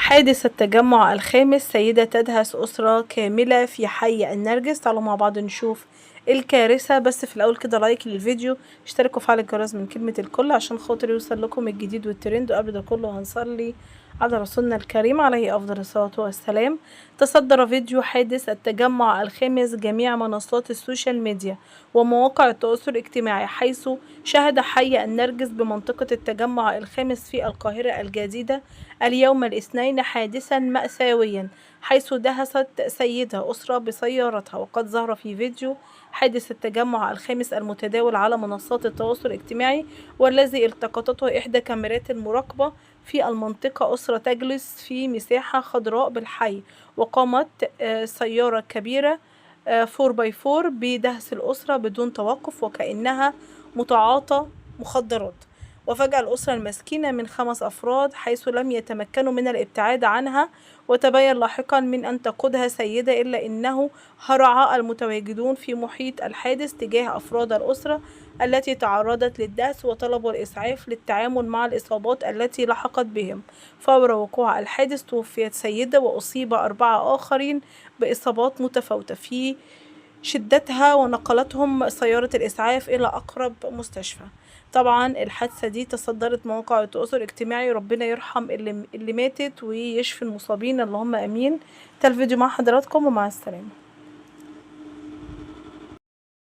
حادث التجمع الخامس، سيدة تدهس أسرة كاملة في حي النرجس. تعالوا مع بعض نشوف الكارثة. بس في الأول كده لايك للفيديو، اشتركوا وفعلوا الجرس من كلمة الكل عشان خاطر يوصل لكم الجديد والترند. وقبل ده كله هنصلي على رسولنا الكريم عليه أفضل الصلاة والسلام. تصدر فيديو حادث التجمع الخامس جميع منصات السوشيال ميديا ومواقع التواصل الاجتماعي، حيث شهد حي النرجس بمنطقة التجمع الخامس في القاهرة الجديدة اليوم الاثنين حادثا مأساويا، حيث دهست سيدة أسرة بسيارتها. وقد ظهر في فيديو حادث التجمع الخامس المتداول على منصات التواصل الاجتماعي، والذي التقطته إحدى كاميرات المراقبة في المنطقة أسرة تجلس في مساحة خضراء بالحي، وقامت سيارة كبيرة 4x4 بدهس الأسرة بدون توقف وكأنها متعاطى مخدرات. وفجأة الأسرة المسكينة من 5 أفراد، حيث لم يتمكنوا من الابتعاد عنها، وتبين لاحقا من أن تقودها سيدة، إلا أنه هرع المتواجدون في محيط الحادث تجاه أفراد الأسرة التي تعرضت للدهس، وطلبوا الإسعاف للتعامل مع الإصابات التي لحقت بهم. فور وقوع الحادث توفيت سيدة وأصيب 4 آخرين بإصابات متفاوتة في شدتها، ونقلتهم سيارة الإسعاف إلى أقرب مستشفى. طبعا الحادثة دي تصدرت مواقع التواصل الاجتماعي. ربنا يرحم اللي ماتت ويشفي المصابين، اللهم امين. ده الفيديو مع حضراتكم ومع السلامة.